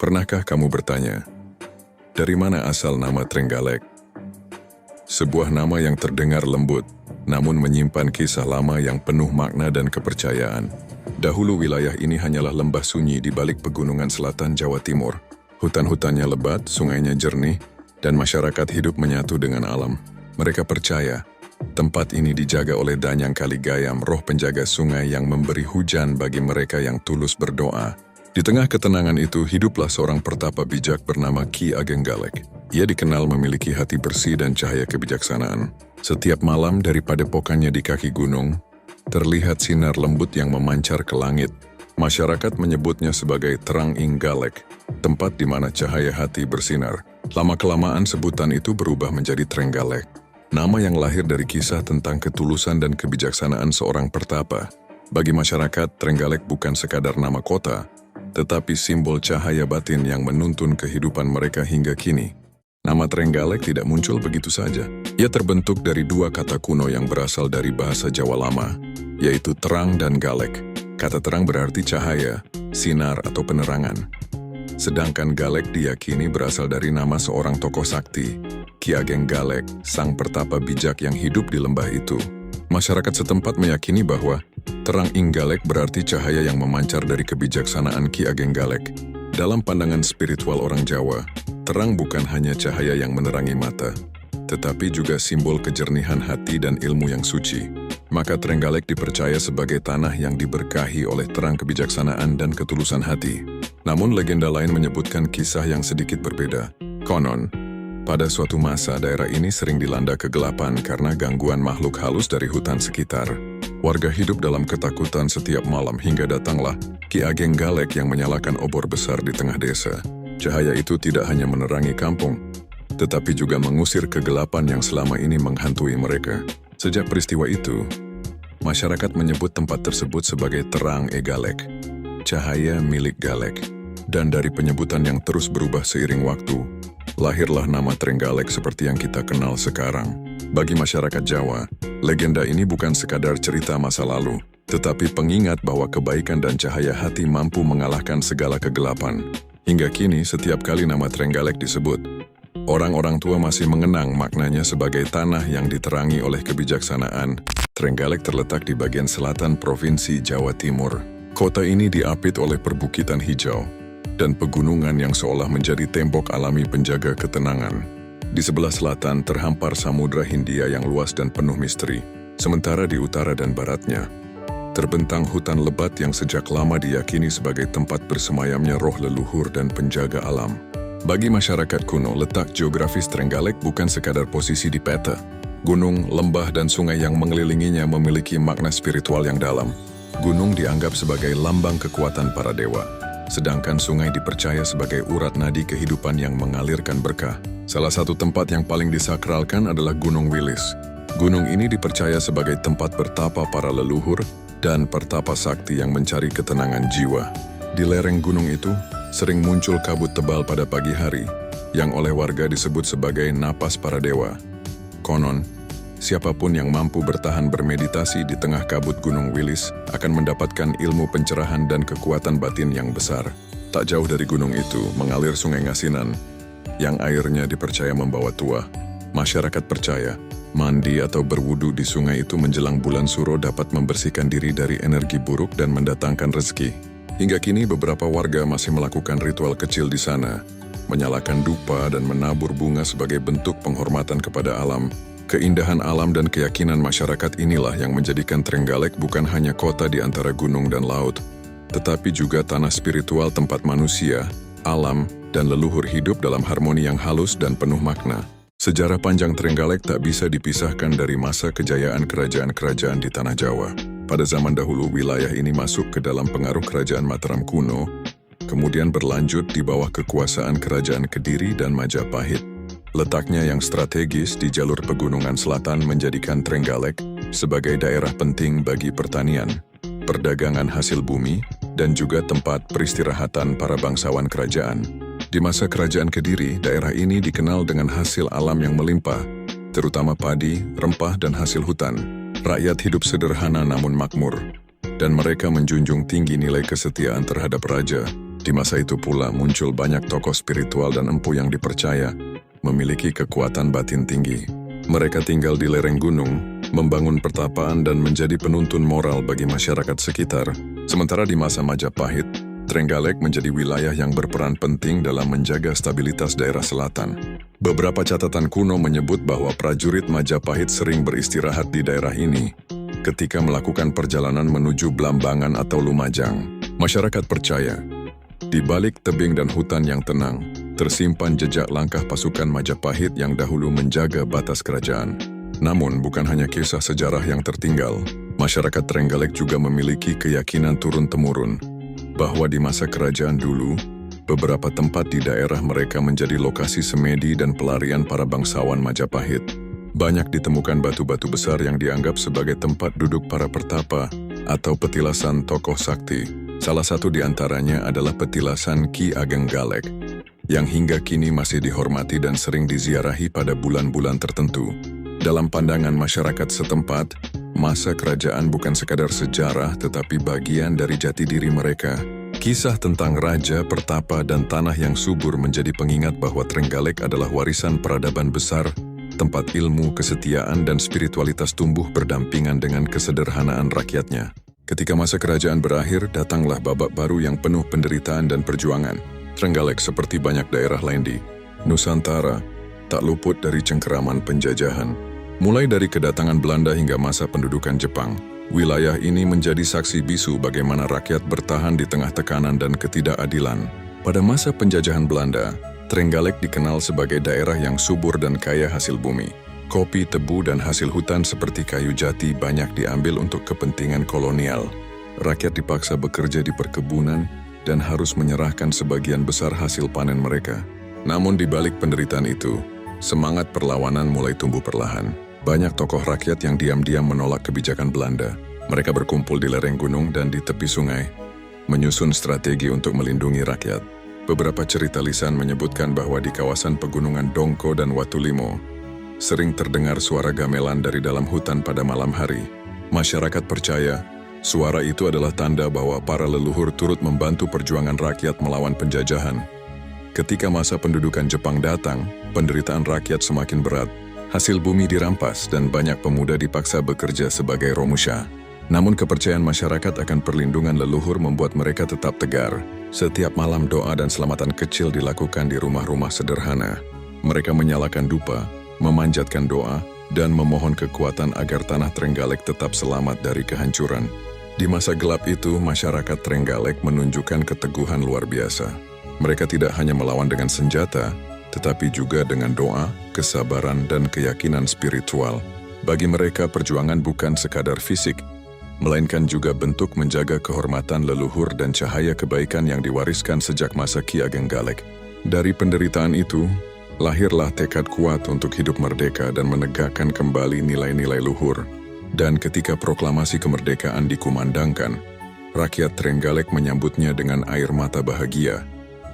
Pernahkah kamu bertanya, dari mana asal nama Trenggalek? Sebuah nama yang terdengar lembut, namun menyimpan kisah lama yang penuh makna dan kepercayaan. Dahulu wilayah ini hanyalah lembah sunyi di balik pegunungan selatan Jawa Timur. Hutan-hutannya lebat, sungainya jernih, dan masyarakat hidup menyatu dengan alam. Mereka percaya, tempat ini dijaga oleh Danyang Kaligayam, roh penjaga sungai yang memberi hujan bagi mereka yang tulus berdoa. Di tengah ketenangan itu, hiduplah seorang pertapa bijak bernama Ki Ageng Galek. Ia dikenal memiliki hati bersih dan cahaya kebijaksanaan. Setiap malam dari padepokannya di kaki gunung, terlihat sinar lembut yang memancar ke langit. Masyarakat menyebutnya sebagai Terang Ing Galek, tempat di mana cahaya hati bersinar. Lama-kelamaan sebutan itu berubah menjadi Trenggalek, nama yang lahir dari kisah tentang ketulusan dan kebijaksanaan seorang pertapa. Bagi masyarakat, Trenggalek bukan sekadar nama kota, tetapi simbol cahaya batin yang menuntun kehidupan mereka hingga kini. Nama Trenggalek tidak muncul begitu saja. Ia terbentuk dari dua kata kuno yang berasal dari bahasa Jawa lama, yaitu terang dan galek. Kata terang berarti cahaya, sinar atau penerangan. Sedangkan galek diyakini berasal dari nama seorang tokoh sakti, Ki Ageng Galek, sang pertapa bijak yang hidup di lembah itu. Masyarakat setempat meyakini bahwa Terang Ing Galek berarti cahaya yang memancar dari kebijaksanaan Ki Ageng Galek. Dalam pandangan spiritual orang Jawa, terang bukan hanya cahaya yang menerangi mata, tetapi juga simbol kejernihan hati dan ilmu yang suci. Maka Trenggalek dipercaya sebagai tanah yang diberkahi oleh terang kebijaksanaan dan ketulusan hati. Namun legenda lain menyebutkan kisah yang sedikit berbeda. Konon, pada suatu masa daerah ini sering dilanda kegelapan karena gangguan makhluk halus dari hutan sekitar. Warga hidup dalam ketakutan setiap malam hingga datanglah Ki Ageng Galek yang menyalakan obor besar di tengah desa. Cahaya itu tidak hanya menerangi kampung, tetapi juga mengusir kegelapan yang selama ini menghantui mereka. Sejak peristiwa itu, masyarakat menyebut tempat tersebut sebagai Terang E Galek, cahaya milik Galek. Dan dari penyebutan yang terus berubah seiring waktu, lahirlah nama Trenggalek seperti yang kita kenal sekarang. Bagi masyarakat Jawa, legenda ini bukan sekadar cerita masa lalu, tetapi pengingat bahwa kebaikan dan cahaya hati mampu mengalahkan segala kegelapan. Hingga kini, setiap kali nama Trenggalek disebut, orang-orang tua masih mengenang maknanya sebagai tanah yang diterangi oleh kebijaksanaan. Trenggalek terletak di bagian selatan Provinsi Jawa Timur. Kota ini diapit oleh perbukitan hijau dan pegunungan yang seolah menjadi tembok alami penjaga ketenangan. Di sebelah selatan terhampar Samudra Hindia yang luas dan penuh misteri, sementara di utara dan baratnya terbentang hutan lebat yang sejak lama diyakini sebagai tempat bersemayamnya roh leluhur dan penjaga alam. Bagi masyarakat kuno, letak geografis Trenggalek bukan sekadar posisi di peta. Gunung, lembah, dan sungai yang mengelilinginya memiliki makna spiritual yang dalam. Gunung dianggap sebagai lambang kekuatan para dewa, sedangkan sungai dipercaya sebagai urat nadi kehidupan yang mengalirkan berkah. Salah satu tempat yang paling disakralkan adalah Gunung Wilis. Gunung ini dipercaya sebagai tempat bertapa para leluhur dan pertapa sakti yang mencari ketenangan jiwa. Di lereng gunung itu, sering muncul kabut tebal pada pagi hari, yang oleh warga disebut sebagai napas para dewa. Konon, siapapun yang mampu bertahan bermeditasi di tengah kabut Gunung Wilis akan mendapatkan ilmu pencerahan dan kekuatan batin yang besar. Tak jauh dari gunung itu mengalir Sungai Ngasinan, yang airnya dipercaya membawa tuah. Masyarakat percaya, mandi atau berwudu di sungai itu menjelang bulan Suro dapat membersihkan diri dari energi buruk dan mendatangkan rezeki. Hingga kini beberapa warga masih melakukan ritual kecil di sana, menyalakan dupa dan menabur bunga sebagai bentuk penghormatan kepada alam. Keindahan alam dan keyakinan masyarakat inilah yang menjadikan Trenggalek bukan hanya kota di antara gunung dan laut, tetapi juga tanah spiritual tempat manusia, alam, dan leluhur hidup dalam harmoni yang halus dan penuh makna. Sejarah panjang Trenggalek tak bisa dipisahkan dari masa kejayaan kerajaan-kerajaan di Tanah Jawa. Pada zaman dahulu, wilayah ini masuk ke dalam pengaruh kerajaan Mataram kuno, kemudian berlanjut di bawah kekuasaan kerajaan Kediri dan Majapahit. Letaknya yang strategis di jalur pegunungan selatan menjadikan Trenggalek sebagai daerah penting bagi pertanian, perdagangan hasil bumi, dan juga tempat peristirahatan para bangsawan kerajaan. Di masa kerajaan Kediri, daerah ini dikenal dengan hasil alam yang melimpah, terutama padi, rempah, dan hasil hutan. Rakyat hidup sederhana namun makmur, dan mereka menjunjung tinggi nilai kesetiaan terhadap raja, Di masa itu pula muncul banyak tokoh spiritual dan empu yang dipercaya memiliki kekuatan batin tinggi. Mereka tinggal di lereng gunung, membangun pertapaan dan menjadi penuntun moral bagi masyarakat sekitar. Sementara di masa Majapahit, Trenggalek menjadi wilayah yang berperan penting dalam menjaga stabilitas daerah selatan. Beberapa catatan kuno menyebut bahwa prajurit Majapahit sering beristirahat di daerah ini ketika melakukan perjalanan menuju Blambangan atau Lumajang. Masyarakat percaya, di balik tebing dan hutan yang tenang, tersimpan jejak langkah pasukan Majapahit yang dahulu menjaga batas kerajaan. Namun, bukan hanya kisah sejarah yang tertinggal, masyarakat Trenggalek juga memiliki keyakinan turun-temurun bahwa di masa kerajaan dulu, beberapa tempat di daerah mereka menjadi lokasi semedi dan pelarian para bangsawan Majapahit. Banyak ditemukan batu-batu besar yang dianggap sebagai tempat duduk para pertapa atau petilasan tokoh sakti. Salah satu di antaranya adalah petilasan Ki Ageng Galek, yang hingga kini masih dihormati dan sering diziarahi pada bulan-bulan tertentu. Dalam pandangan masyarakat setempat, masa kerajaan bukan sekadar sejarah tetapi bagian dari jati diri mereka. Kisah tentang raja, pertapa, dan tanah yang subur menjadi pengingat bahwa Trenggalek adalah warisan peradaban besar, tempat ilmu, kesetiaan, dan spiritualitas tumbuh berdampingan dengan kesederhanaan rakyatnya. Ketika masa kerajaan berakhir, datanglah babak baru yang penuh penderitaan dan perjuangan. Trenggalek seperti banyak daerah lain di Nusantara, tak luput dari cengkeraman penjajahan. Mulai dari kedatangan Belanda hingga masa pendudukan Jepang, wilayah ini menjadi saksi bisu bagaimana rakyat bertahan di tengah tekanan dan ketidakadilan. Pada masa penjajahan Belanda, Trenggalek dikenal sebagai daerah yang subur dan kaya hasil bumi. Kopi, tebu, dan hasil hutan seperti kayu jati banyak diambil untuk kepentingan kolonial. Rakyat dipaksa bekerja di perkebunan dan harus menyerahkan sebagian besar hasil panen mereka. Namun di balik penderitaan itu, semangat perlawanan mulai tumbuh perlahan. Banyak tokoh rakyat yang diam-diam menolak kebijakan Belanda. Mereka berkumpul di lereng gunung dan di tepi sungai, menyusun strategi untuk melindungi rakyat. Beberapa cerita lisan menyebutkan bahwa di kawasan pegunungan Dongko dan Watulimo, sering terdengar suara gamelan dari dalam hutan pada malam hari. Masyarakat percaya, suara itu adalah tanda bahwa para leluhur turut membantu perjuangan rakyat melawan penjajahan. Ketika masa pendudukan Jepang datang, penderitaan rakyat semakin berat. Hasil bumi dirampas dan banyak pemuda dipaksa bekerja sebagai romusha. Namun kepercayaan masyarakat akan perlindungan leluhur membuat mereka tetap tegar. Setiap malam doa dan selamatan kecil dilakukan di rumah-rumah sederhana. Mereka menyalakan dupa, memanjatkan doa, dan memohon kekuatan agar tanah Trenggalek tetap selamat dari kehancuran. Di masa gelap itu, masyarakat Trenggalek menunjukkan keteguhan luar biasa. Mereka tidak hanya melawan dengan senjata, tetapi juga dengan doa, kesabaran, dan keyakinan spiritual. Bagi mereka, perjuangan bukan sekadar fisik, melainkan juga bentuk menjaga kehormatan leluhur dan cahaya kebaikan yang diwariskan sejak masa Ki Ageng Galek. Dari penderitaan itu, lahirlah tekad kuat untuk hidup merdeka dan menegakkan kembali nilai-nilai luhur. Dan ketika proklamasi kemerdekaan dikumandangkan, rakyat Trenggalek menyambutnya dengan air mata bahagia,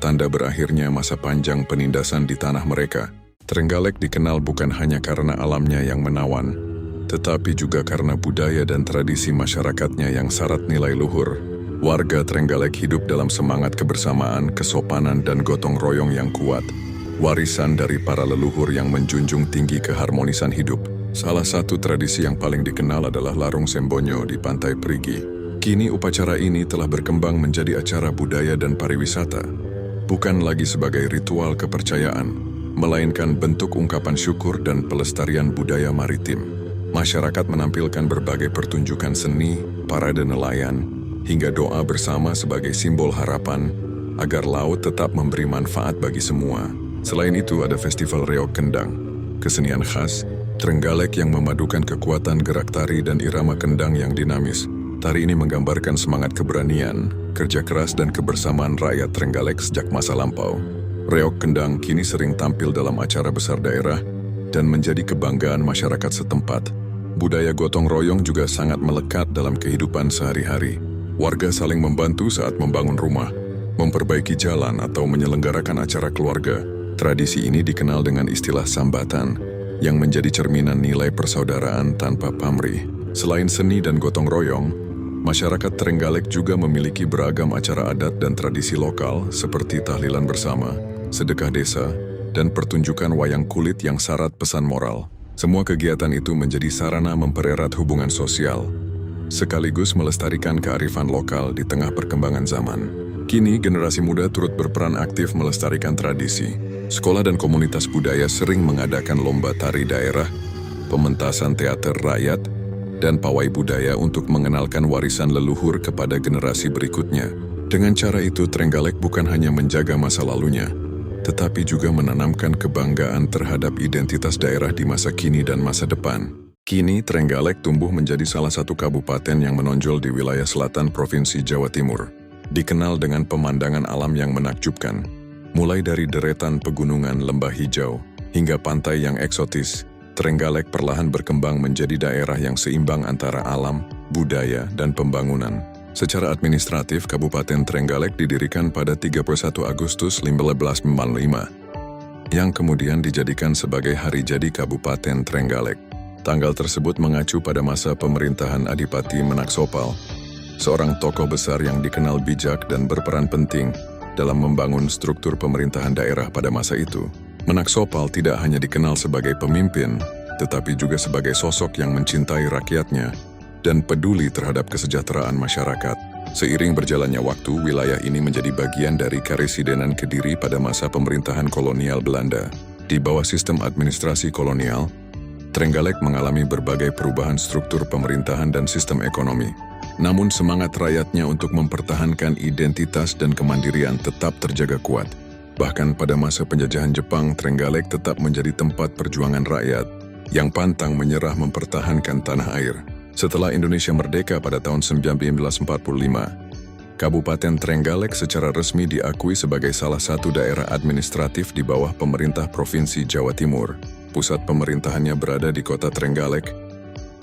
tanda berakhirnya masa panjang penindasan di tanah mereka. Trenggalek dikenal bukan hanya karena alamnya yang menawan, tetapi juga karena budaya dan tradisi masyarakatnya yang syarat nilai luhur. Warga Trenggalek hidup dalam semangat kebersamaan, kesopanan, dan gotong royong yang kuat. Warisan dari para leluhur yang menjunjung tinggi keharmonisan hidup. Salah satu tradisi yang paling dikenal adalah Larung Sembonyo di Pantai Perigi. Kini upacara ini telah berkembang menjadi acara budaya dan pariwisata. Bukan lagi sebagai ritual kepercayaan, melainkan bentuk ungkapan syukur dan pelestarian budaya maritim. Masyarakat menampilkan berbagai pertunjukan seni, parade nelayan, hingga doa bersama sebagai simbol harapan agar laut tetap memberi manfaat bagi semua. Selain itu ada Festival Reok Kendang, kesenian khas Trenggalek yang memadukan kekuatan gerak tari dan irama kendang yang dinamis. Tari ini menggambarkan semangat keberanian, kerja keras dan kebersamaan rakyat Trenggalek sejak masa lampau. Reok Kendang kini sering tampil dalam acara besar daerah dan menjadi kebanggaan masyarakat setempat. Budaya gotong royong juga sangat melekat dalam kehidupan sehari-hari. Warga saling membantu saat membangun rumah, memperbaiki jalan atau menyelenggarakan acara keluarga. Tradisi ini dikenal dengan istilah sambatan, yang menjadi cerminan nilai persaudaraan tanpa pamrih. Selain seni dan gotong royong, Masyarakat Trenggalek juga memiliki beragam acara adat dan tradisi lokal seperti tahlilan bersama, sedekah desa, dan pertunjukan wayang kulit yang syarat pesan moral. Semua kegiatan itu menjadi sarana mempererat hubungan sosial, sekaligus melestarikan kearifan lokal di tengah perkembangan zaman. Kini, generasi muda turut berperan aktif melestarikan tradisi. Sekolah dan komunitas budaya sering mengadakan lomba tari daerah, pementasan teater rakyat, dan pawai budaya untuk mengenalkan warisan leluhur kepada generasi berikutnya. Dengan cara itu, Trenggalek bukan hanya menjaga masa lalunya, tetapi juga menanamkan kebanggaan terhadap identitas daerah di masa kini dan masa depan. Kini, Trenggalek tumbuh menjadi salah satu kabupaten yang menonjol di wilayah selatan Provinsi Jawa Timur. Dikenal dengan pemandangan alam yang menakjubkan, mulai dari deretan pegunungan lembah hijau hingga pantai yang eksotis. Trenggalek perlahan berkembang menjadi daerah yang seimbang antara alam, budaya, dan pembangunan. Secara administratif, Kabupaten Trenggalek didirikan pada 31 Agustus 1545, yang kemudian dijadikan sebagai hari jadi Kabupaten Trenggalek. Tanggal tersebut mengacu pada masa pemerintahan Adipati Menaksopal, seorang tokoh besar yang dikenal bijak dan berperan penting dalam membangun struktur pemerintahan daerah pada masa itu. Menaksopal tidak hanya dikenal sebagai pemimpin, tetapi juga sebagai sosok yang mencintai rakyatnya dan peduli terhadap kesejahteraan masyarakat. Seiring berjalannya waktu, wilayah ini menjadi bagian dari Karesidenan Kediri pada masa pemerintahan kolonial Belanda. Di bawah sistem administrasi kolonial, Trenggalek mengalami berbagai perubahan struktur pemerintahan dan sistem ekonomi. Namun semangat rakyatnya untuk mempertahankan identitas dan kemandirian tetap terjaga kuat. Bahkan pada masa penjajahan Jepang, Trenggalek tetap menjadi tempat perjuangan rakyat yang pantang menyerah mempertahankan tanah air. Setelah Indonesia merdeka pada tahun 1945, Kabupaten Trenggalek secara resmi diakui sebagai salah satu daerah administratif di bawah pemerintah Provinsi Jawa Timur. Pusat pemerintahannya berada di kota Trenggalek,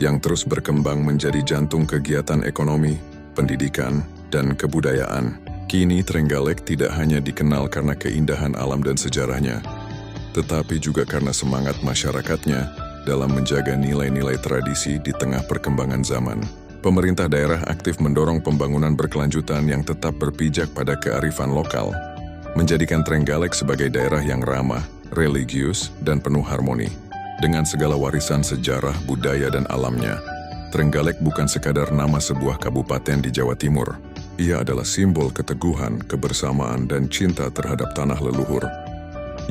yang terus berkembang menjadi jantung kegiatan ekonomi, pendidikan, dan kebudayaan. Kini Trenggalek tidak hanya dikenal karena keindahan alam dan sejarahnya, tetapi juga karena semangat masyarakatnya dalam menjaga nilai-nilai tradisi di tengah perkembangan zaman. Pemerintah daerah aktif mendorong pembangunan berkelanjutan yang tetap berpijak pada kearifan lokal, menjadikan Trenggalek sebagai daerah yang ramah, religius, dan penuh harmoni. Dengan segala warisan sejarah, budaya, dan alamnya, Trenggalek bukan sekadar nama sebuah kabupaten di Jawa Timur. Ia adalah simbol keteguhan, kebersamaan, dan cinta terhadap tanah leluhur,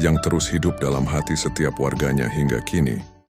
yang terus hidup dalam hati setiap warganya hingga kini.